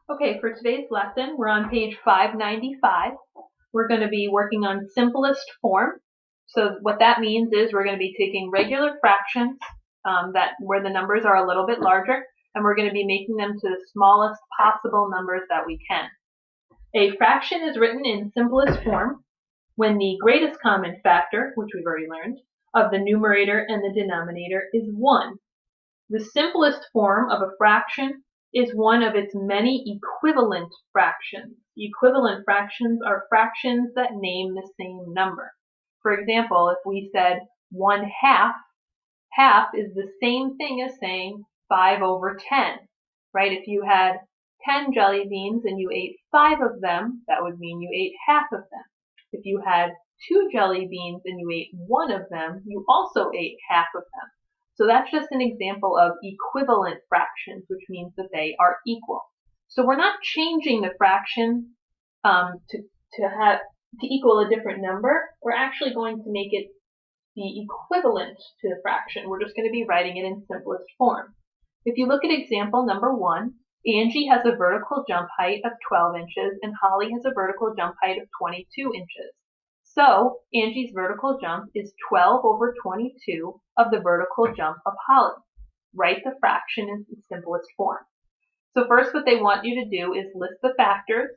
Okay, for today's lesson, we're on page 595. We're going to be working on simplest form. So what that means is we're going to be taking regular fractions where the numbers are a little bit larger, and we're going to be making them to the smallest possible numbers that we can. A fraction is written in simplest form when the greatest common factor, which we've already learned, of the numerator and the denominator is 1. The simplest form of a fraction is one of its many equivalent fractions. Equivalent fractions are fractions that name the same number. For example, if we said 1/2, half is the same thing as saying 5/10, right? If you had 10 jelly beans and you ate 5 of them, that would mean you ate half of them. If you had 2 jelly beans and you ate 1 of them, you also ate half of them. So that's just an example of equivalent fractions, which means that they are equal. So we're not changing the fraction to equal a different number. We're actually going to make it the equivalent to the fraction. We're just going to be writing it in simplest form. If you look at example number 1, Angie has a vertical jump height of 12 inches and Holly has a vertical jump height of 22 inches. So Angie's vertical jump is 12/22 of the vertical jump of Holly. Write the fraction in the simplest form. So first what they want you to do is list the factors,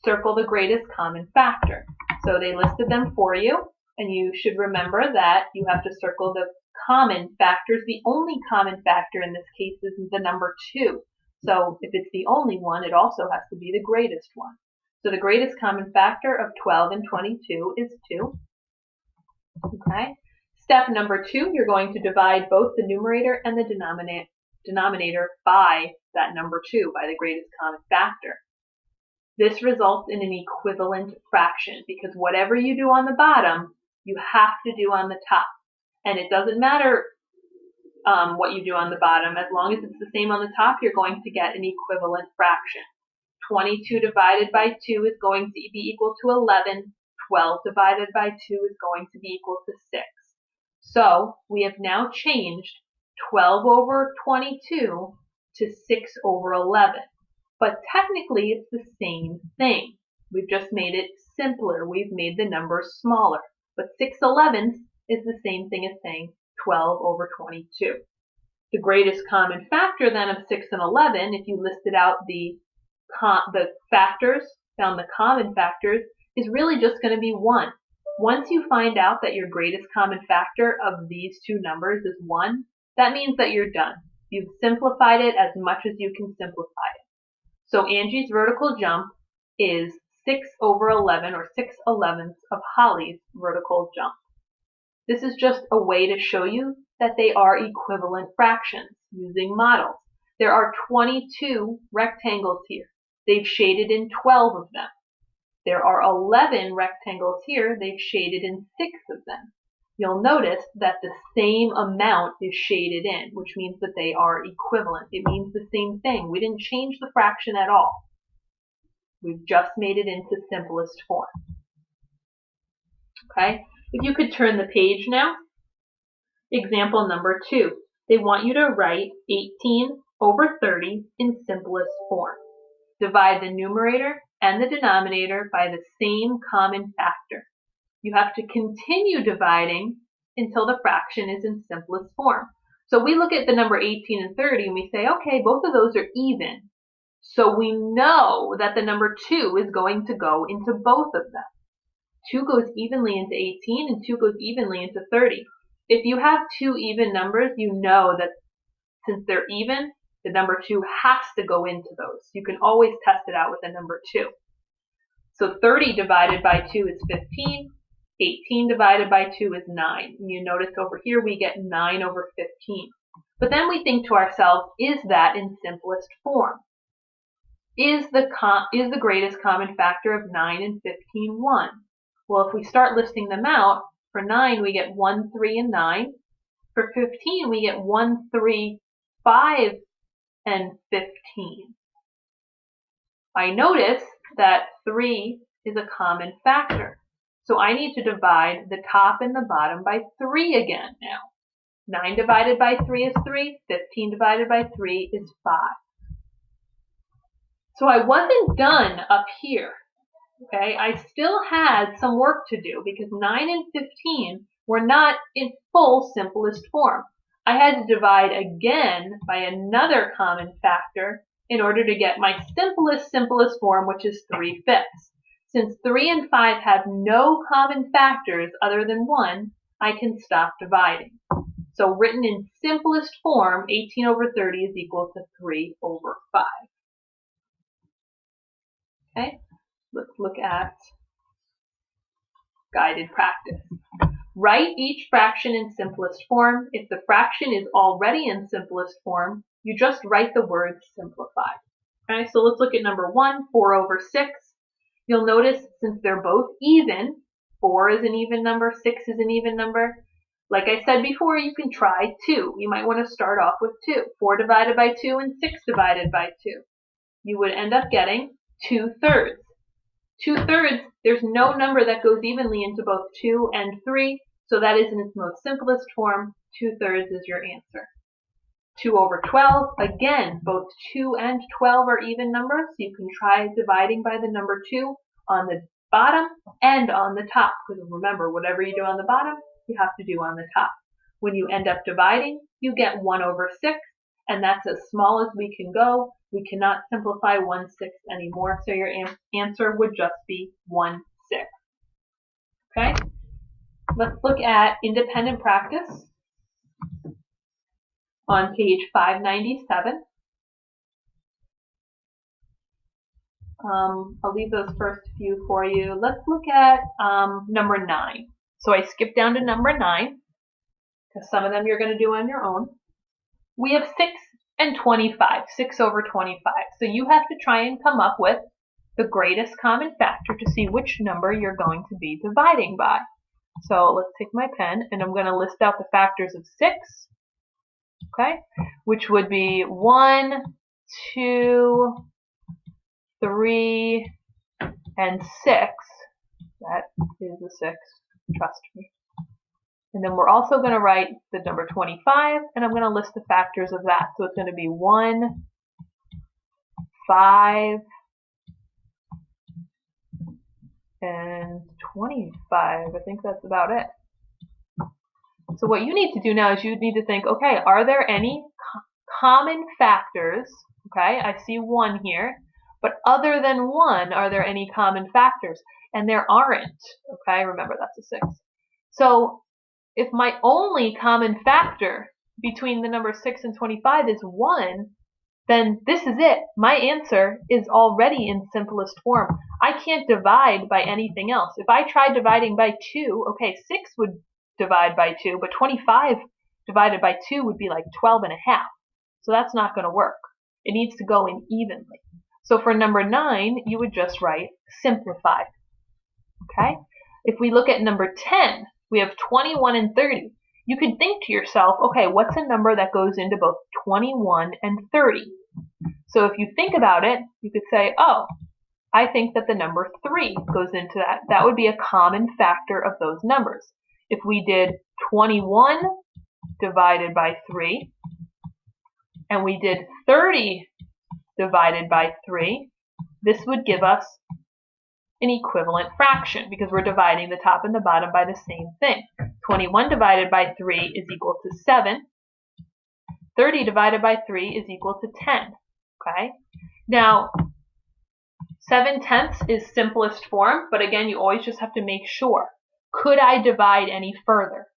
circle the greatest common factor. So they listed them for you, and you should remember that you have to circle the common factors. The only common factor in this case is the number 2. So if it's the only one, it also has to be the greatest one. So the greatest common factor of 12 and 22 is 2. Okay. Step number 2, you're going to divide both the numerator and the denominator by that number 2, by the greatest common factor. This results in an equivalent fraction because whatever you do on the bottom, you have to do on the top. And it doesn't matter what you do on the bottom. As long as it's the same on the top, you're going to get an equivalent fraction. 22 divided by 2 is going to be equal to 11. 12 divided by 2 is going to be equal to 6. So we have now changed 12/22 to 6/11. But technically it's the same thing. We've just made it simpler. We've made the number smaller. But 6/11 is the same thing as saying 12/22. The greatest common factor then of 6 and 11, if you listed out the factors, found the common factors, is really just going to be 1. Once you find out that your greatest common factor of these two numbers is 1, that means that you're done. You've simplified it as much as you can simplify it. So Angie's vertical jump is 6/11 or 6/11 of Holly's vertical jump. This is just a way to show you that they are equivalent fractions using models. There are 22 rectangles here. They've shaded in 12 of them. There are 11 rectangles here. They've shaded in 6 of them. You'll notice that the same amount is shaded in, which means that they are equivalent. It means the same thing. We didn't change the fraction at all. We've just made it into simplest form. Okay, if you could turn the page now. Example number 2. They want you to write 18/30 in simplest form. Divide the numerator and the denominator by the same common factor. You have to continue dividing until the fraction is in simplest form. So we look at the number 18 and 30 and we say, okay, both of those are even. So we know that the number 2 is going to go into both of them. 2 goes evenly into 18 and 2 goes evenly into 30. If you have two even numbers, you know that since they're even, the number 2 has to go into those. You can always test it out with the number 2. So 30 divided by 2 is 15. 18 divided by 2 is 9. And you notice over here we get 9/15. But then we think to ourselves, is that in simplest form? Is the greatest common factor of 9 and 15 1? Well, if we start listing them out, for 9 we get 1, 3, and 9. For 15 we get 1, 3, 5, and 15. I notice that 3 is a common factor. So I need to divide the top and the bottom by 3 again now. 9 divided by 3 is 3. 15 divided by 3 is 5. So I wasn't done up here. Okay, I still had some work to do because 9 and 15 were not in full simplest form. I had to divide again by another common factor in order to get my simplest form, which is 3/5. Since 3 and 5 have no common factors other than 1, I can stop dividing. So written in simplest form, 18 over 30 is equal to 3 over 5. Okay, let's look at guided practice. Write each fraction in simplest form. If the fraction is already in simplest form, you just write the word simplified. Okay, so let's look at number 1, 4 over 6. You'll notice since they're both even, 4 is an even number, 6 is an even number. Like I said before, you can try 2. You might want to start off with 2. 4 divided by 2 and 6 divided by 2. You would end up getting 2/3. 2/3, there's no number that goes evenly into both 2 and 3, so that is in its most simplest form. 2/3 is your answer. 2 over 12, again, both 2 and 12 are even numbers, so you can try dividing by the number 2 on the bottom and on the top, because remember, whatever you do on the bottom, you have to do on the top. When you end up dividing, you get 1 over 6, and that's as small as we can go. We cannot simplify 1/6 anymore, so your answer would just be 1/6. Okay? Let's look at independent practice on page 597. I'll leave those first few for you. Let's look at number 9. So I skipped down to number 9, because some of them you're going to do on your own. We have 6 and 25, 6 over 25. So you have to try and come up with the greatest common factor to see which number you're going to be dividing by. So let's take my pen, and I'm going to list out the factors of 6, okay, which would be 1, 2, 3, and 6. That is a 6, trust me. And then we're also going to write the number 25, and I'm going to list the factors of that. So it's going to be 1, 5, and 25. I think that's about it. So what you need to do now is you need to think, okay, are there any common factors? Okay, I see 1 here, but other than 1, are there any common factors? And there aren't. Okay, remember that's a 6. So if my only common factor between the number 6 and 25 is 1, then this is it. My answer is already in simplest form. I can't divide by anything else. If I tried dividing by 2, okay, 6 would divide by 2, but 25 divided by 2 would be like 12 and a half. So that's not going to work. It needs to go in evenly. So for number 9, you would just write simplified. Okay? If we look at number 10, we have 21 and 30. You could think to yourself, okay, what's a number that goes into both 21 and 30? So if you think about it, you could say, oh, I think that the number 3 goes into that. That would be a common factor of those numbers. If we did 21 divided by 3, and we did 30 divided by 3, this would give us an equivalent fraction because we're dividing the top and the bottom by the same thing. 21 divided by 3 is equal to 7. 30 divided by 3 is equal to 10. Okay? Now, 7/10 is simplest form, but again, you always just have to make sure. Could I divide any further?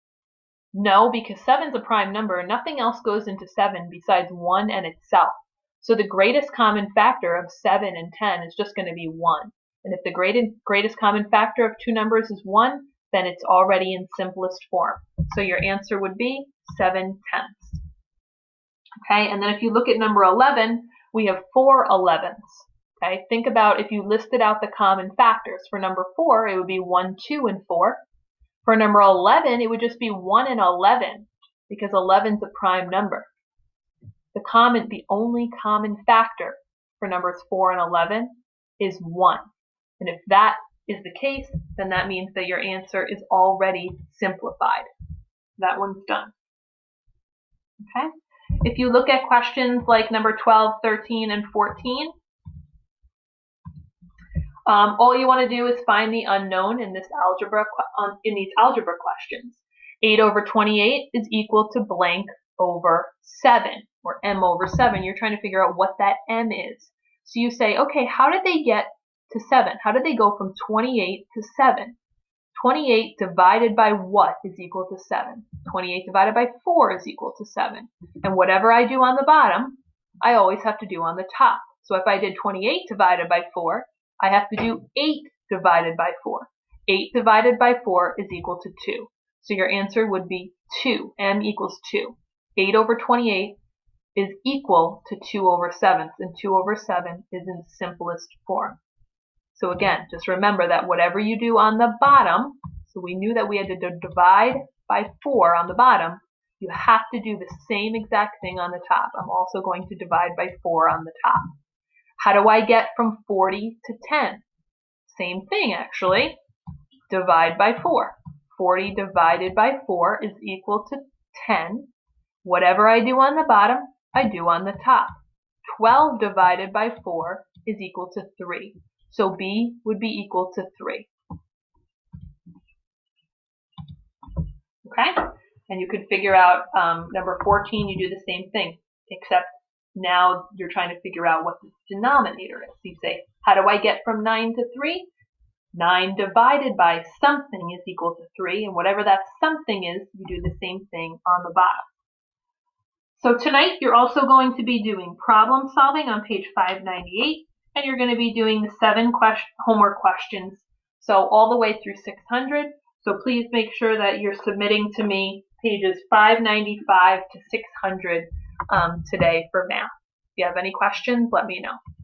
No, because 7 is a prime number and nothing else goes into 7 besides 1 and itself. So the greatest common factor of 7 and 10 is just going to be 1. And if the greatest common factor of two numbers is 1, then it's already in simplest form. So your answer would be 7/10. Okay, and then if you look at number 11, we have 4 11s. Okay, think about if you listed out the common factors. For number 4, it would be 1, 2, and 4. For number 11, it would just be 1 and 11 because 11 is a prime number. The only common factor for numbers 4 and 11 is 1. And if that is the case, then that means that your answer is already simplified. That one's done. Okay? If you look at questions like number 12, 13, and 14, All you want to do is find the unknown in this in these algebra questions. 8 over 28 is equal to blank over 7, or m over 7. You're trying to figure out what that m is. So you say, okay, how did they get to 7? How did they go from 28 to 7? 28 divided by what is equal to 7? 28 divided by 4 is equal to 7. And whatever I do on the bottom, I always have to do on the top. So if I did 28 divided by 4, I have to do 8 divided by 4. 8 divided by 4 is equal to 2. So your answer would be 2. M equals 2. 8 over 28 is equal to 2 over 7, and 2 over 7 is in simplest form. So again, just remember that whatever you do on the bottom, so we knew that we had to divide by 4 on the bottom, you have to do the same exact thing on the top. I'm also going to divide by 4 on the top. How do I get from 40 to 10? Same thing, actually. Divide by 4. 40 divided by 4 is equal to 10. Whatever I do on the bottom, I do on the top. 12 divided by 4 is equal to 3. So B would be equal to 3. Okay? And you could figure out number 14, you do the same thing, except now you're trying to figure out what the denominator is. So you say, how do I get from 9 to 3? 9 divided by something is equal to 3, and whatever that something is, you do the same thing on the bottom. So tonight you're also going to be doing problem solving on page 598, and you're going to be doing the 7 homework questions, so all the way through 600. So please make sure that you're submitting to me pages 595 to 600 today for math. If you have any questions, let me know.